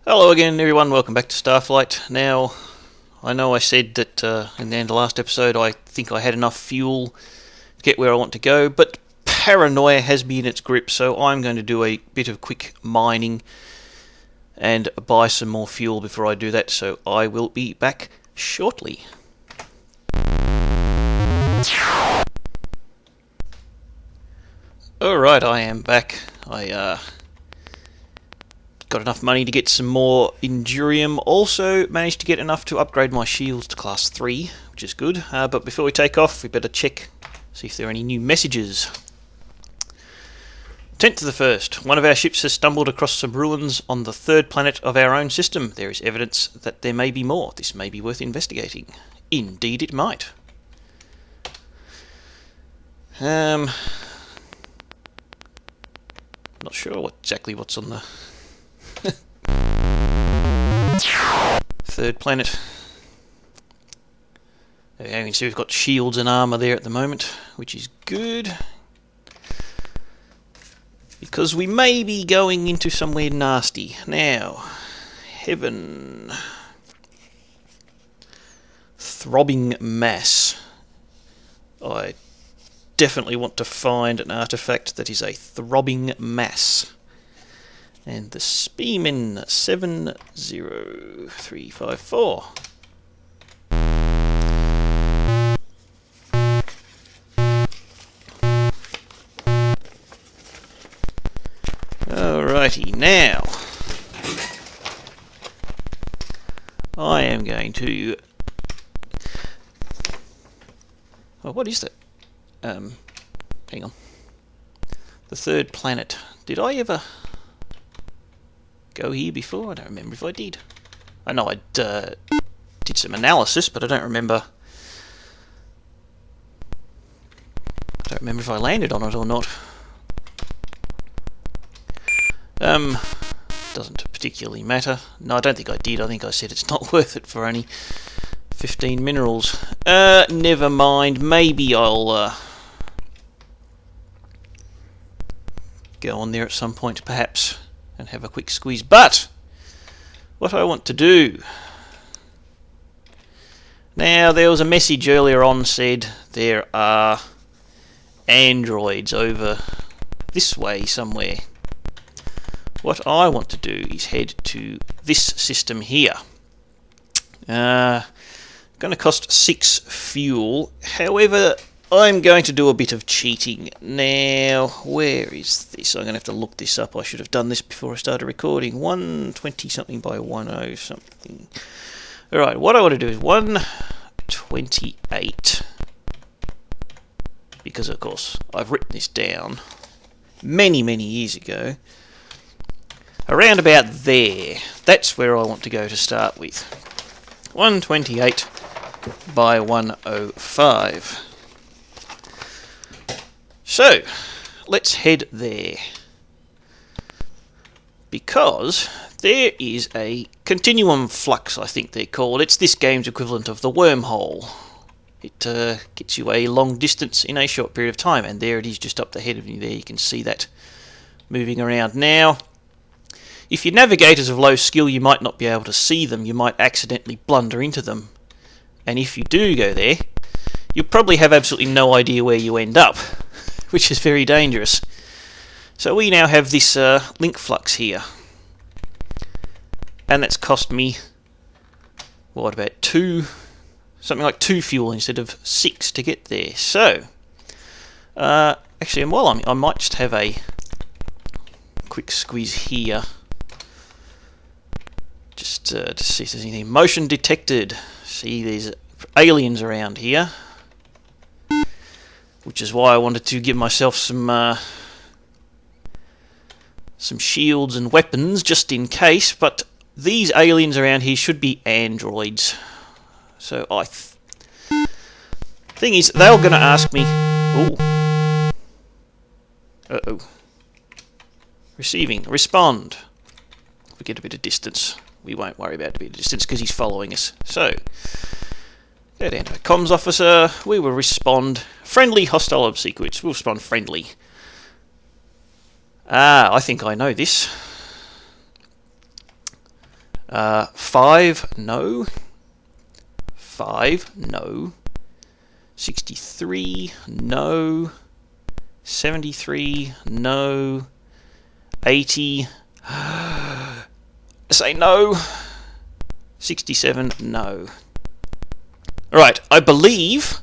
Hello again, everyone. Welcome back to Starflight. Now, I know I said that in the end of the last episode I think I had enough fuel to get where I want to go, but paranoia has me in its grip, so I'm going to do a bit of quick mining and buy some more fuel before I do that, so I will be back shortly. Alright, I am back. I got enough money to get some more Endurium. Also managed to get enough to upgrade my shields to class 3, which is good. But before we take off, we better check, see if there are any new messages. 10th to the 1st. One of our ships has stumbled across some ruins on the third planet of our own system. There is evidence that there may be more. This may be worth investigating. Indeed it might. Not sure exactly what's on the third planet. There we go, you can see we've got shields and armour there at the moment, which is good, because we may be going into somewhere nasty. Now, heaven. Throbbing mass. I definitely want to find an artifact that is a throbbing mass. And the Spearman 70354. Alrighty, now I am going to. Oh, what is that? Hang on. The third planet. Did I ever go here before? I don't remember if I did. I know I did some analysis, but I don't remember. I don't remember if I landed on it or not. Doesn't particularly matter. No, I don't think I did. I think I said it's not worth it for only 15 minerals. Never mind. Maybe I'll go on there at some point, perhaps, and have a quick squeeze. But what I want to do now, there was a message earlier on said there are androids over this way somewhere. What I want to do is head to this system here. Going to cost 6 fuel. However, I'm going to do a bit of cheating. Now, where is this? I'm going to have to look this up. I should have done this before I started recording. 120 something by 10 something. Alright, what I want to do is 128. Because, of course, I've written this down many, many years ago. Around about there. That's where I want to go to start with. 128 by 105. So, let's head there. Because there is a continuum flux, I think they're called. It's this game's equivalent of the wormhole. It gets you a long distance in a short period of time, and there it is just up ahead of you there. You can see that moving around now. If your navigators of low skill, you might not be able to see them. You might accidentally blunder into them. And if you do go there, you'll probably have absolutely no idea where you end up, which is very dangerous. So we now have this link flux here. And that's cost me, what, about 2, something like 2 fuel instead of 6 to get there. So, actually, while I might just have a quick squeeze here. Just to see if there's anything. Motion detected. See, there's aliens around here. Which is why I wanted to give myself some shields and weapons, just in case. But these aliens around here should be androids. So thing is, they're going to ask me. Ooh. Uh-oh. Receiving. Respond. If we get a bit of distance. We won't worry about a bit of distance because he's following us. So, go down to comms officer. We will respond. Friendly hostile obsequious. We'll respond friendly. Ah, I think I know this. 5, no. 5, no. 63, no. 73, no. 80, say no. 67, no. Right, I believe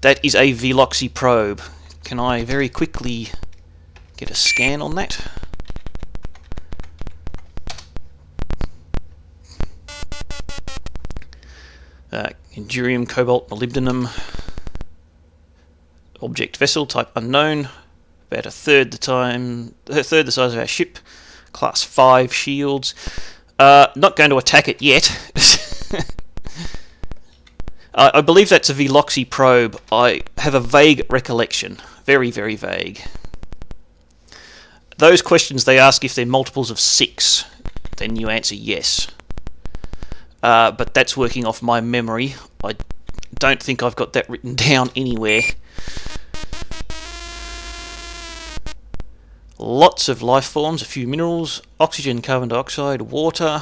that is a Veloxy probe. Can I very quickly get a scan on that? Endurium, cobalt, molybdenum. Object vessel, type unknown. About a third the size of our ship. Class 5 shields. Not going to attack it yet. I believe that's a Veloxy probe. I have a vague recollection. Very, very vague. Those questions they ask if they're multiples of 6, then you answer yes. But that's working off my memory. I don't think I've got that written down anywhere. Lots of life forms, a few minerals, oxygen, carbon dioxide, water,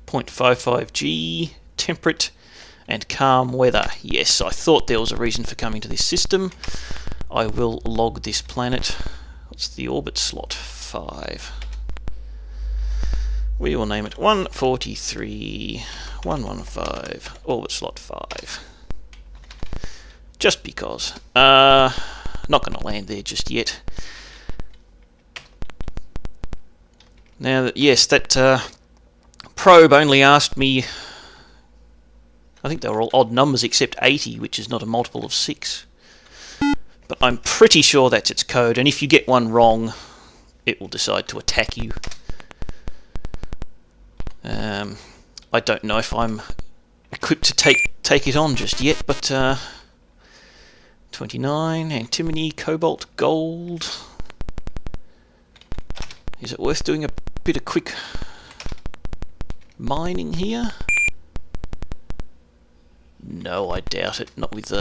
0.55 G, temperate, and calm weather. Yes, I thought there was a reason for coming to this system. I will log this planet. What's the orbit slot? 5. We will name it 143 115, orbit slot 5. Just because. Not going to land there just yet. Now, yes, that probe only asked me, I think they were all odd numbers except 80, which is not a multiple of 6. But I'm pretty sure that's its code, and if you get one wrong, it will decide to attack you. I don't know if I'm equipped to take it on just yet, but 29, antimony, cobalt, gold. Is it worth doing a bit of quick mining here? No, I doubt it. Not with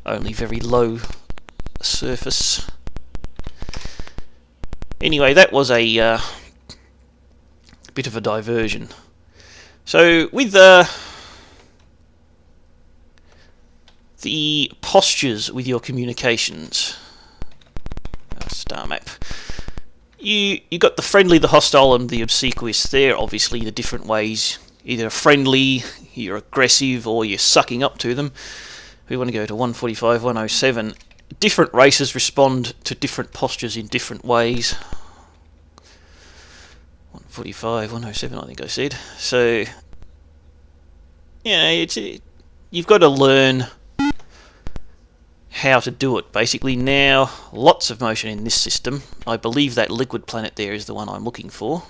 only very low surface. Anyway, that was a bit of a diversion. So with the postures with your communications, star map, you got the friendly, the hostile, and the obsequious. They're obviously the different ways. Either friendly, you're aggressive, or you're sucking up to them. We want to go to 145, 107. Different races respond to different postures in different ways. 145, 107, I think I said. So, yeah, you've got to learn how to do it, basically. Now, lots of motion in this system. I believe that liquid planet there is the one I'm looking for.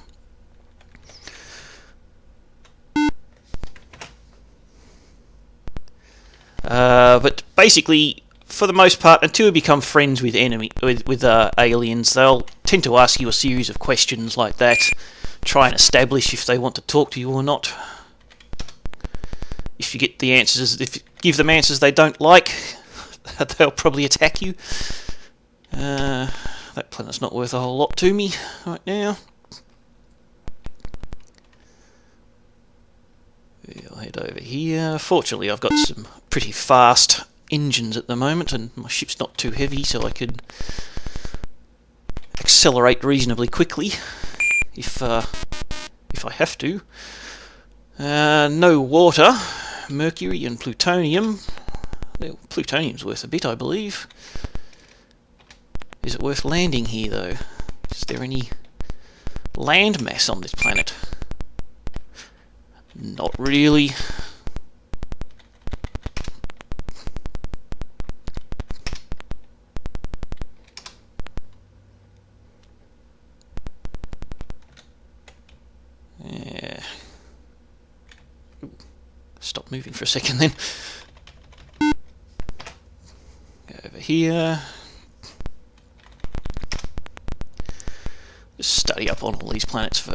But basically, for the most part, until you become friends with aliens, they'll tend to ask you a series of questions like that, try and establish if they want to talk to you or not. If you get the answers, if you give them answers they don't like, they'll probably attack you. That planet's not worth a whole lot to me right now. I'll head over here. Fortunately, I've got some pretty fast engines at the moment, and my ship's not too heavy, so I could accelerate reasonably quickly if I have to. No water, mercury and plutonium. Plutonium's worth a bit, I believe. Is it worth landing here, though? Is there any land mass on this planet? Not really. Yeah. Ooh. Stop moving for a second then. Go over here. Just study up on all these planets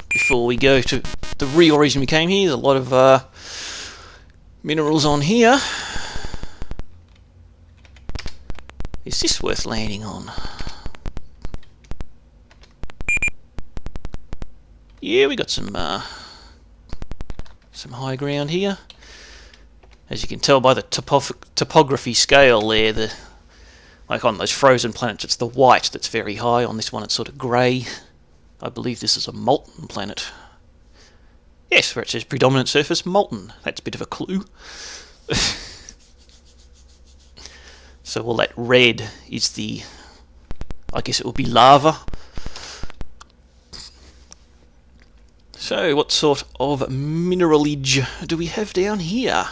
before we go to the real reason we came here. There's a lot of minerals on here. Is this worth landing on? Yeah, we got some high ground here. As you can tell by the topography scale there, like on those frozen planets, it's the white that's very high. On this one, it's sort of grey. I believe this is a molten planet. Yes, where it says predominant surface molten. That's a bit of a clue. So all that red is the, I guess it will be lava. So what sort of mineralage do we have down here?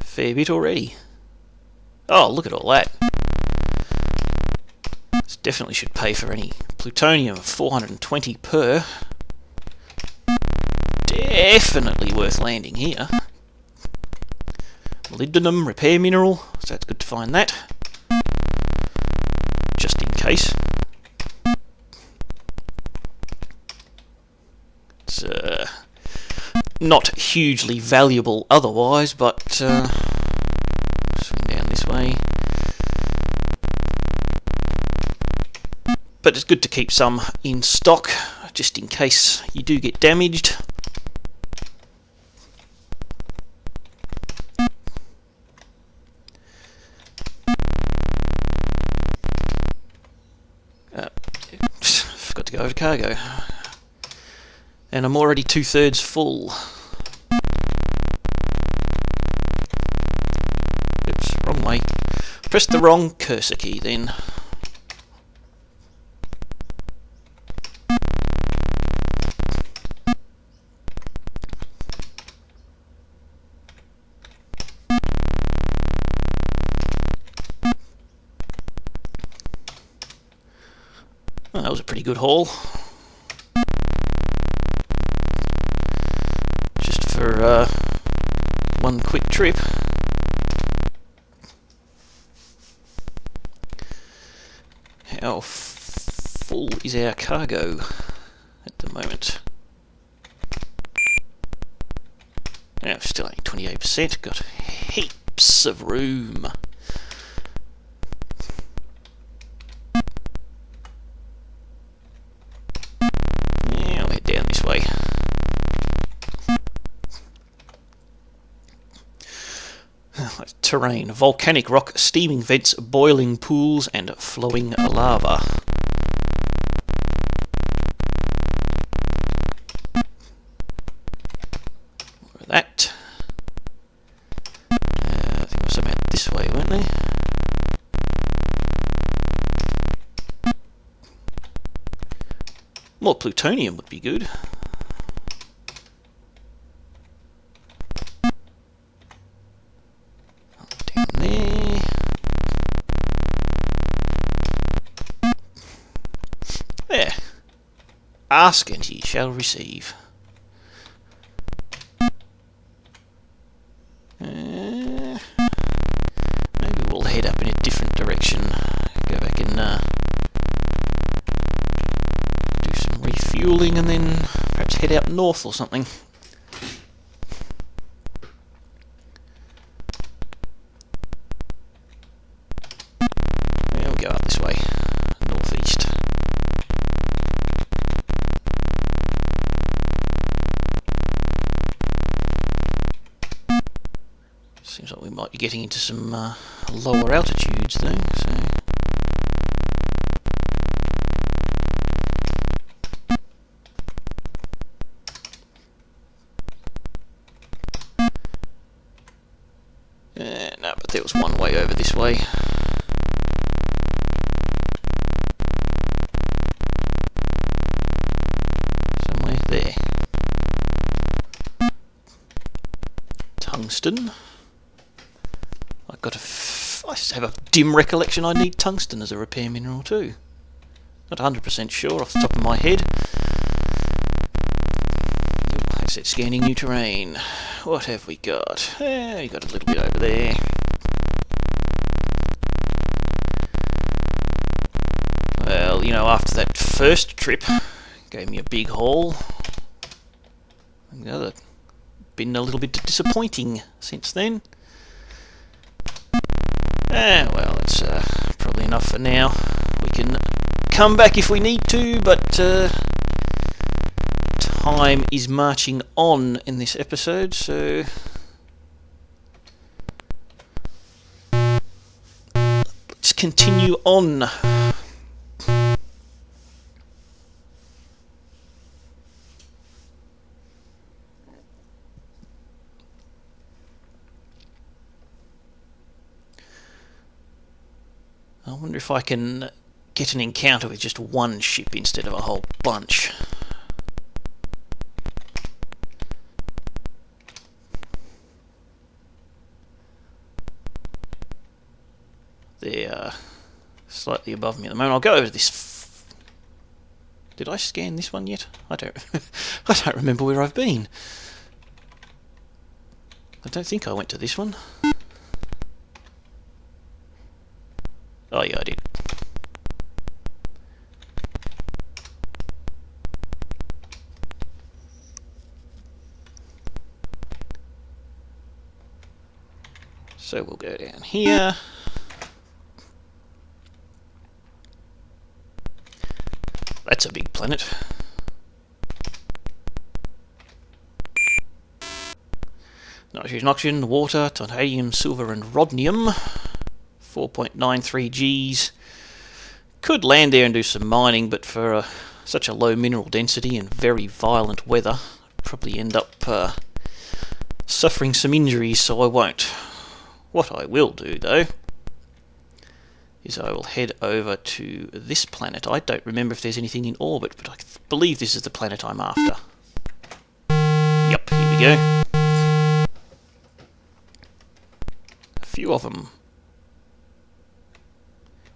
Fair bit already. Oh, look at all that. This definitely should pay for any plutonium. 420 per. Definitely worth landing here. Molybdenum, repair mineral, so it's good to find that. Just in case. It's not hugely valuable otherwise, but swing down this way. But it's good to keep some in stock, just in case you do get damaged. Forgot to go over to cargo. And I'm already 2/3 full. Oops, wrong way. Pressed the wrong cursor key then. Oh, that was a pretty good haul. Just for one quick trip. How full is our cargo at the moment? Yeah, still only 28%. Got heaps of room. Yeah, I'll head down this way. Terrain: volcanic rock, steaming vents, boiling pools, and flowing lava. More of that. I think we're some out this way, weren't they? More plutonium would be good. Down there. There. Ask and ye shall receive. Maybe we'll head up in a different direction. Go back and do some refueling and then perhaps head out north or something. Yeah, we'll go up this way, northeast. Seems like we might be getting into some lower altitudes though, so... no, but there was one way over this way. Somewhere there. Tungsten. I have a dim recollection I need tungsten as a repair mineral too. Not 100% sure off the top of my head. It said scanning new terrain. What have we got? We got a little bit over there. Well, you know, after that first trip, gave me a big haul. And the other been a little bit disappointing since then. Well, that's probably enough for now. We can come back if we need to, but time is marching on in this episode, so let's continue on. I wonder if I can get an encounter with just one ship instead of a whole bunch. They're slightly above me at the moment. I'll go over to this. Did I scan this one yet? I don't remember where I've been. I don't think I went to this one. Oh yeah, I did. So we'll go down here. That's a big planet. Nitrogen, oxygen, water, titanium, silver and rhodnium. 4.93 Gs. Could land there and do some mining, but for such a low mineral density and very violent weather, I'd probably end up suffering some injuries, so I won't. What I will do, though, is I will head over to this planet. I don't remember if there's anything in orbit, but I believe this is the planet I'm after. Yep, here we go. A few of them.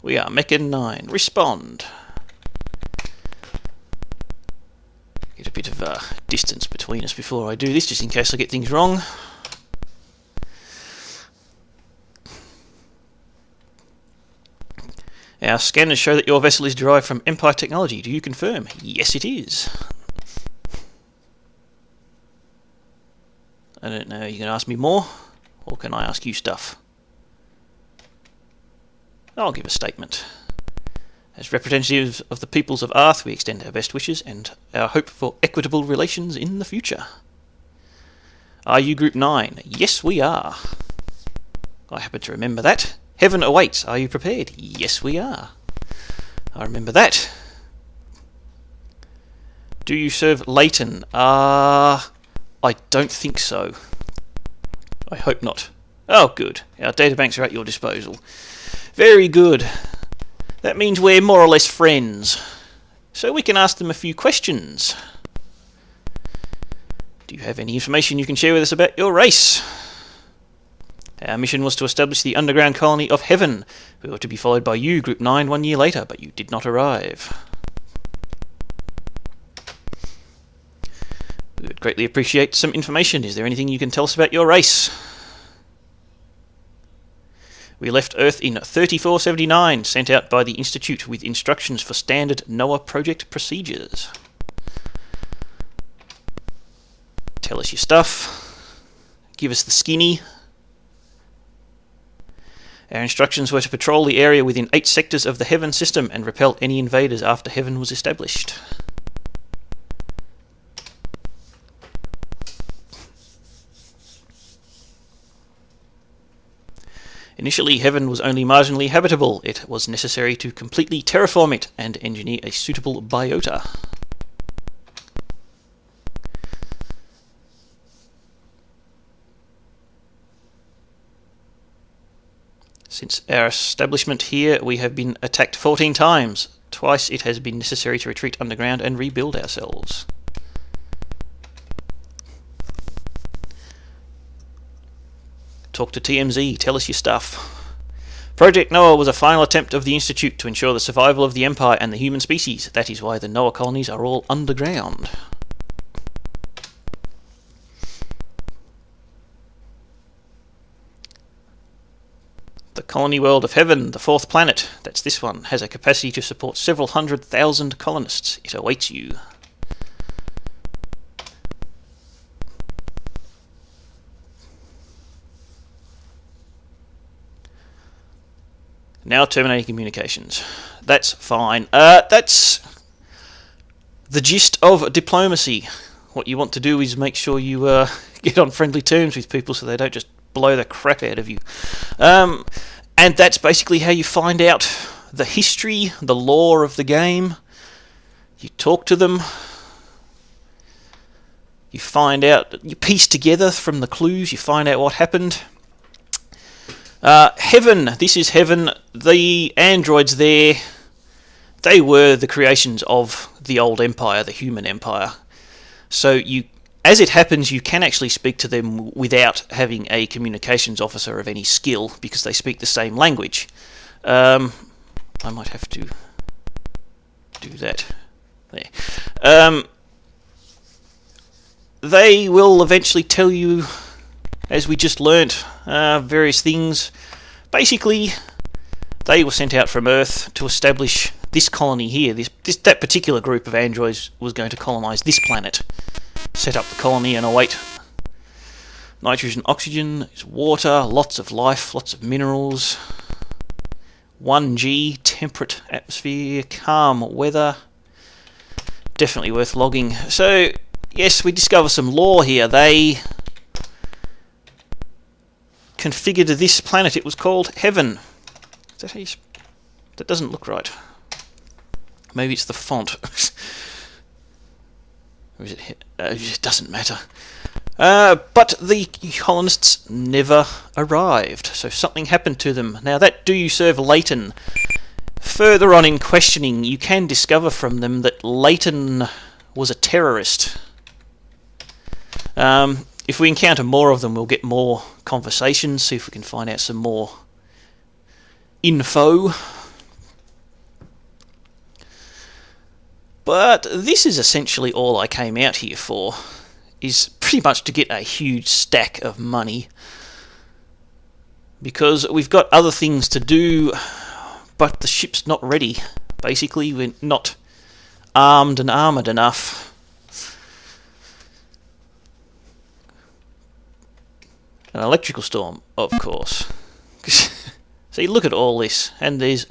We are Mechan 9. Respond. Get a bit of distance between us before I do this, just in case I get things wrong. Our scanners show that your vessel is derived from Empire technology. Do you confirm? Yes, it is. I don't know, you can ask me more, or can I ask you stuff? I'll give a statement. As representatives of the peoples of Arth, we extend our best wishes and our hope for equitable relations in the future. Are you Group 9? Yes, we are. I happen to remember that. Heaven awaits. Are you prepared? Yes, we are. I remember that. Do you serve Leighton? I don't think so. I hope not. Oh, good. Our databanks are at your disposal. Very good. That means we're more or less friends. So we can ask them a few questions. Do you have any information you can share with us about your race? Our mission was to establish the underground colony of Heaven. We were to be followed by you, Group 9, 1 year later, but you did not arrive. We would greatly appreciate some information. Is there anything you can tell us about your race? We left Earth in 3479, sent out by the Institute with instructions for standard NOAA project procedures. Tell us your stuff. Give us the skinny. Our instructions were to patrol the area within 8 sectors of the Heaven system and repel any invaders after Heaven was established. Initially, Heaven was only marginally habitable. It was necessary to completely terraform it and engineer a suitable biota. Since our establishment here, we have been attacked 14 times. Twice it has been necessary to retreat underground and rebuild ourselves. Talk to TMZ, tell us your stuff. Project Noah was a final attempt of the Institute to ensure the survival of the Empire and the human species. That is why the Noah colonies are all underground. The colony world of Heaven, the 4th planet, that's this one, has a capacity to support several 100,000 colonists. It awaits you. Now terminating communications. That's fine. That's the gist of diplomacy. What you want to do is make sure you get on friendly terms with people so they don't just blow the crap out of you. And that's basically how you find out the history, the lore of the game. You talk to them. You find out, you piece together from the clues, you find out what happened. Heaven, this is Heaven. The androids there, they were the creations of the old empire, the human empire. So you, as it happens, you can actually speak to them without having a communications officer of any skill, because they speak the same language. I might have to do that. There. They will eventually tell you, as we just learnt, various things. Basically, they were sent out from Earth to establish this colony here. That particular group of androids was going to colonise this planet, set up the colony and await nitrogen, oxygen, water, lots of life, lots of minerals, 1G, temperate atmosphere, calm weather. Definitely worth logging. So, yes, we discover some lore here. They configured this planet. It was called Heaven. Is that how you... That doesn't look right. Maybe it's the font. Or is it... it doesn't matter. But the colonists never arrived, so something happened to them. Now, that do you serve Leighton? Further on in questioning, you can discover from them that Leighton was a terrorist. If we encounter more of them, we'll get more conversations, see if we can find out some more info. But this is essentially all I came out here for, is pretty much to get a huge stack of money. Because we've got other things to do, but the ship's not ready. Basically, we're not armed and armoured enough. An electrical storm, of course. See, look at all this, and there's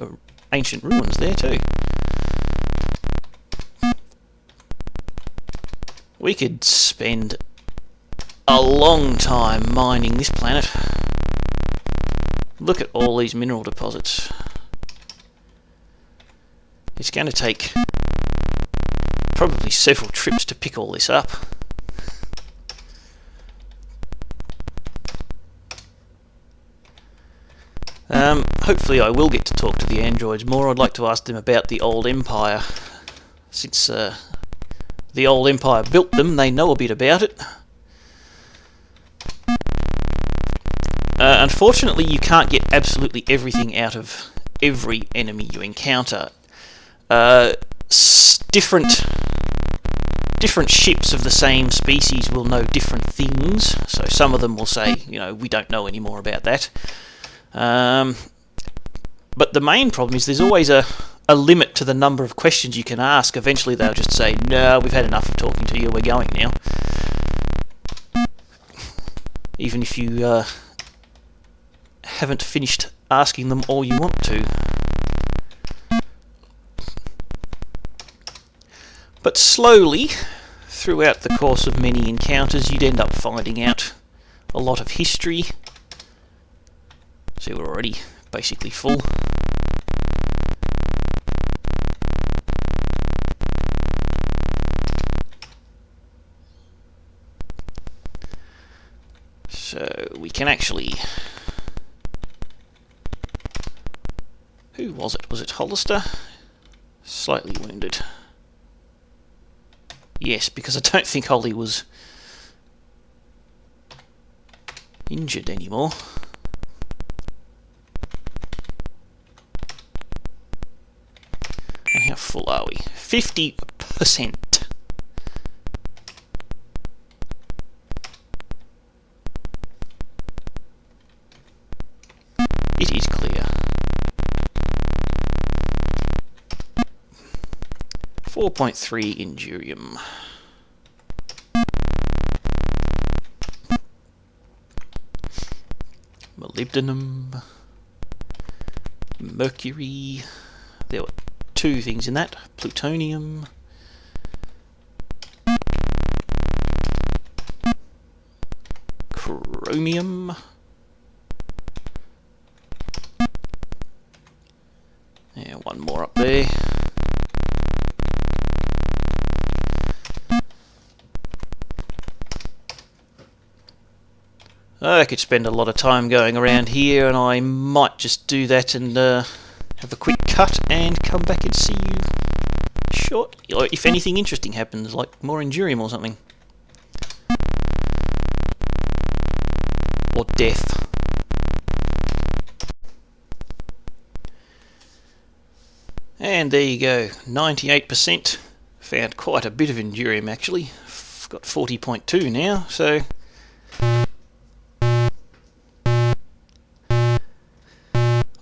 ancient ruins there too. We could spend a long time mining this planet. Look at all these mineral deposits. It's going to take probably several trips to pick all this up. Hopefully I will get to talk to the androids more. I'd like to ask them about the old empire. Since the old empire built them, they know a bit about it. Unfortunately, you can't get absolutely everything out of every enemy you encounter. Different ships of the same species will know different things, so some of them will say, you know, we don't know any more about that. But the main problem is there's always a limit to the number of questions you can ask. Eventually they'll just say, no, we've had enough of talking to you, we're going now. Even if you haven't finished asking them all you want to. But slowly, throughout the course of many encounters, you'd end up finding out a lot of history. See, we're already basically full. So we can actually... Who was it? Was it Hollister? Slightly wounded. Yes, because I don't think Holly was injured anymore. And how full are we? 50%. It is clear. 4.3 Indurium. Molybdenum. mercury. There were 2 things in that. Plutonium. Chromium. Yeah, 1 more up there. I could spend a lot of time going around here, and I might just do that and have a quick cut and come back and see you shortly. Or if anything interesting happens, like more Endurium or something. Or death. And there you go, 98%. Found quite a bit of Endurium actually. Got 40.2 now, so...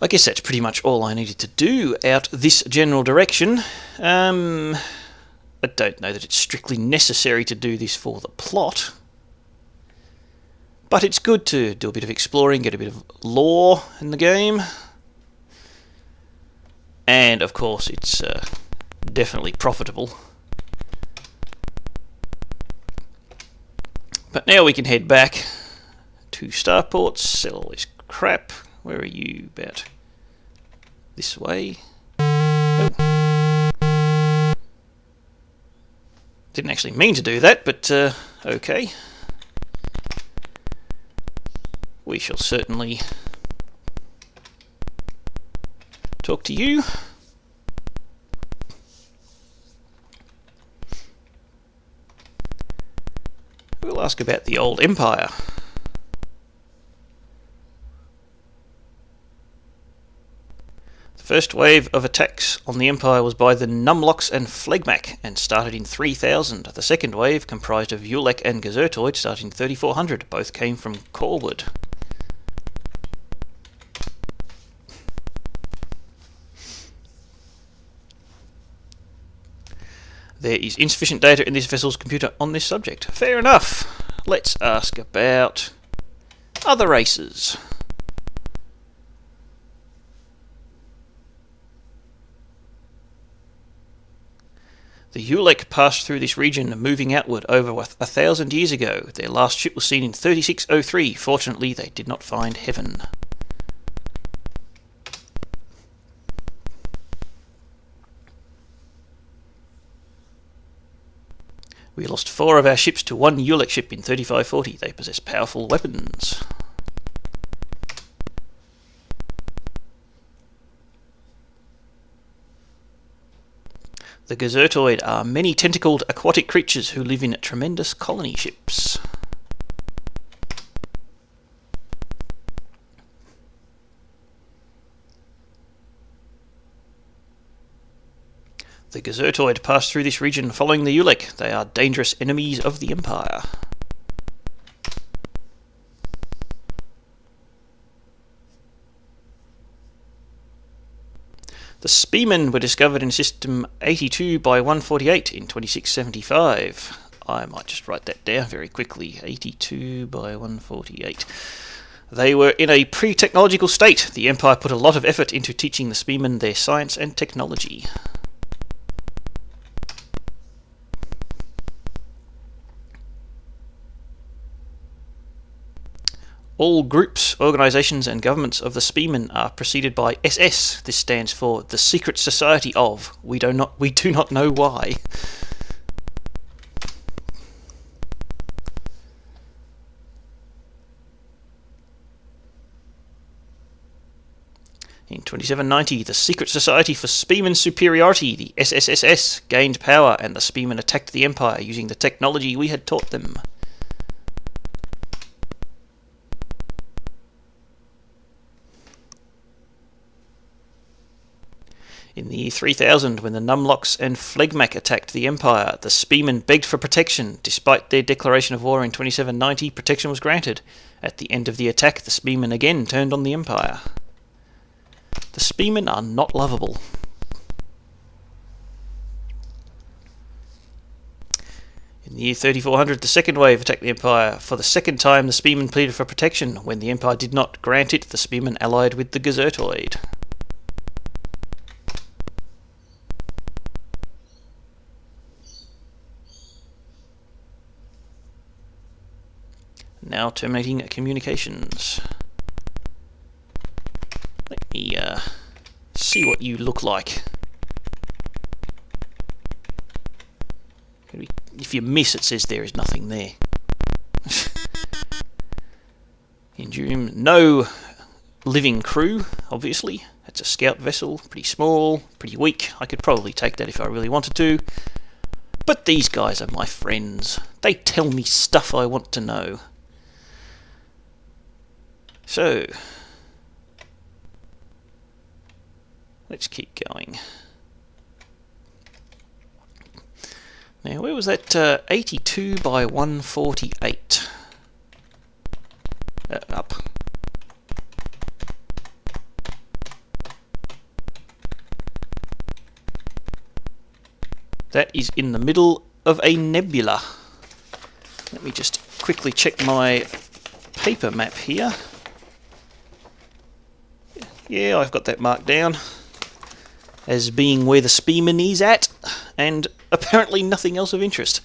I guess that's pretty much all I needed to do out this general direction. I don't know that it's strictly necessary to do this for the plot. But it's good to do a bit of exploring, get a bit of lore in the game. And of course it's definitely profitable. But now we can head back to starports, sell all this crap. Where are you? About this way. Oh. Didn't actually mean to do that, but okay. We shall certainly talk to you. We'll ask about the old empire. The first wave of attacks on the Empire was by the Numlocks and Phlegmac and started in 3000. The second wave, comprised of Ulek and Gazertoid, started in 3400. Both came from Corwood. There is insufficient data in this vessel's computer on this subject. Fair enough. Let's ask about other races. The Ulek passed through this region, moving outward over 1,000 years ago. Their last ship was seen in 3603. Fortunately, they did not find heaven. We lost 4 of our ships to 1 Ulek ship in 3540. They possess powerful weapons. The Gazertoid are many tentacled aquatic creatures who live in tremendous colony ships. The Gazertoid passed through this region following the Ulek. They are dangerous enemies of the Empire. The Spearmen were discovered in System 82 by 148 in 2675. I might just write that down very quickly. 82 by 148. They were in a pre-technological state. The Empire put a lot of effort into teaching the Spearmen their science and technology. All groups, organisations and governments of the Spearmen are preceded by SS. This stands for the Secret Society of. We do not know why. In 2790, the Secret Society for Spearman Superiority, the SSSS, gained power and the Spearmen attacked the Empire using the technology we had taught them. In the year 3000, when the Numlocks and Phlegmac attacked the Empire, the Spearmen begged for protection. Despite their declaration of war in 2790, protection was granted. At the end of the attack, the Spearmen again turned on the Empire. The Spearmen are not lovable. In the year 3400, the second wave attacked the Empire. For the second time, the Spearmen pleaded for protection. When the Empire did not grant it, the Spearmen allied with the Gazertoid. Now terminating communications. Let me see what you look like. If you miss, it says there is nothing there. Indurium, no living crew, obviously. It's a scout vessel, pretty small, pretty weak. I could probably take that if I really wanted to. But these guys are my friends. They tell me stuff I want to know. So, let's keep going. Now, where was that? 82 by 148. Up. That is in the middle of a nebula. Let me just quickly check my paper map here. Yeah, I've got that marked down as being where the Spearman is at, and apparently nothing else of interest.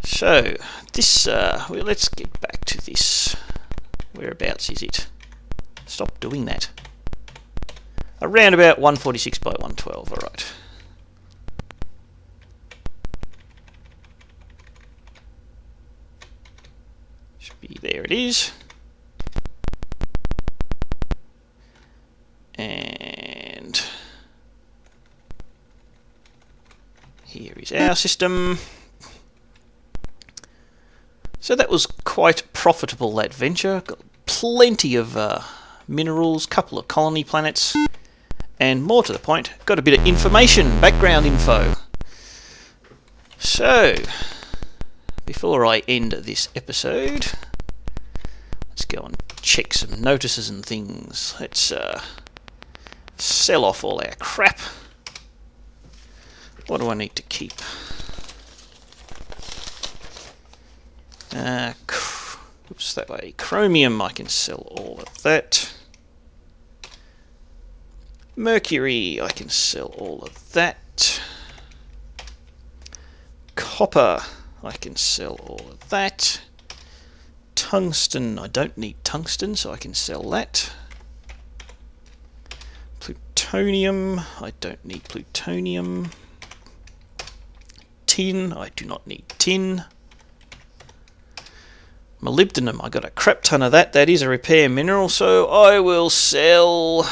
So, this, well, let's get back to this. Whereabouts is it? Stop doing that. Around about 146 by 112, alright. Should be, there it is. And here is our system. So that was quite profitable, that venture. Got plenty of minerals, couple of colony planets, and more to the point, got a bit of information, background info. So, before I end this episode, let's go and check some notices and things. Let's sell off all our crap. What do I need to keep? Oops, that way. Chromium, I can sell all of that. Mercury, I can sell all of that. Copper, I can sell all of that. Tungsten, I don't need tungsten, so I can sell that. Plutonium, I don't need plutonium. Tin, I do not need tin. Molybdenum, I got a crap ton of that. That is a repair mineral, so I will sell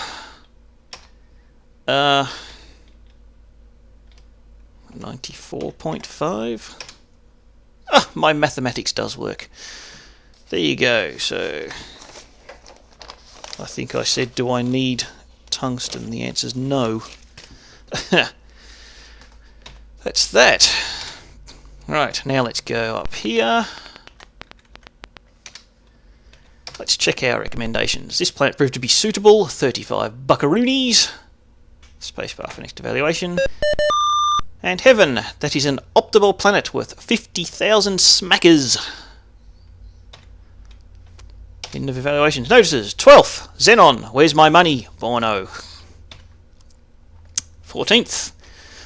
94.5. Ah, my mathematics does work. There you go. So I think I said, do I need tungsten? The answer is no. That's that. Right, now let's go up here. Let's check our recommendations. This planet proved to be suitable, 35 buckaroonies. Spacebar for next evaluation. And Heaven, that is an optimal planet worth 50,000 smackers. End of evaluations. Notices. 12th, Xenon, where's my money? Bono. 14th,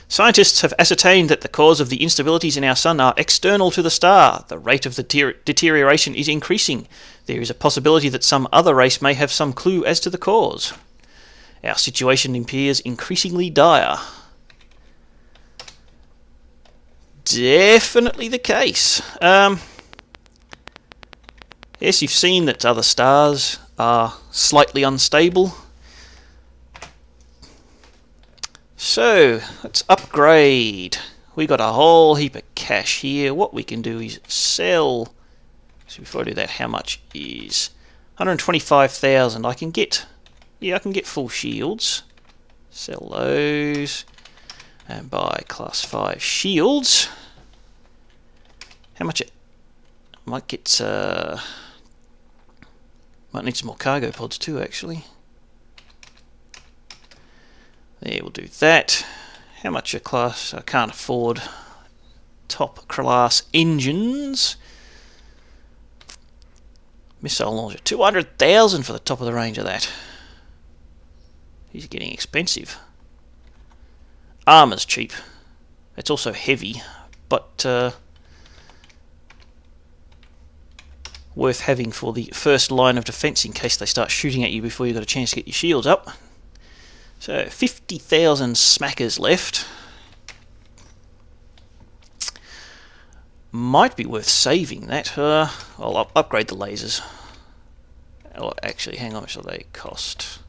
scientists have ascertained that the cause of the instabilities in our sun are external to the star. The rate of the deterioration is increasing. There is a possibility that some other race may have some clue as to the cause. Our situation appears increasingly dire. Definitely the case. Yes, you've seen that other stars are slightly unstable. So, let's upgrade. We got a whole heap of cash here. What we can do is sell. So before I do that, how much is 125,000? I can get full shields. Sell those and buy class 5 shields. How much? Might get might need some more cargo pods too, actually. There, we'll do that. How much a class? I can't afford top class engines. Missile launcher, 200,000 for the top of the range of that. These are getting expensive. Armor's cheap. It's also heavy, but Worth having for the first line of defence in case they start shooting at you before you've got a chance to get your shields up. So 50,000 smackers left. Might be worth saving that. I'll upgrade the lasers. Oh, actually, hang on, how much do they cost?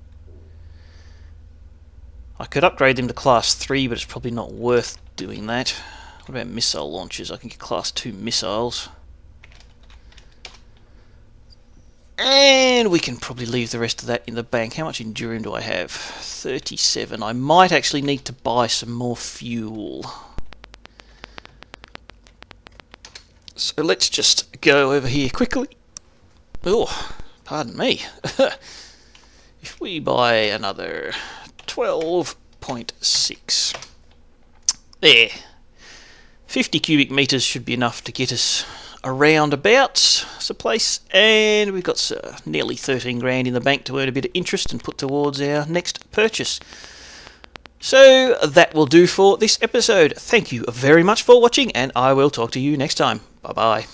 I could upgrade them to class 3, but it's probably not worth doing that. What about missile launchers? I can get class 2 missiles. And we can probably leave the rest of that in the bank. How much Endurium do I have? 37. I might actually need to buy some more fuel. So let's just go over here quickly. Oh, pardon me. If we buy another 12.6. There. 50 cubic metres should be enough to get us around about some place. And we've got nearly 13 grand in the bank to earn a bit of interest and put towards our next purchase. So that will do for this episode. Thank you very much for watching, and I will talk to you next time. Bye bye.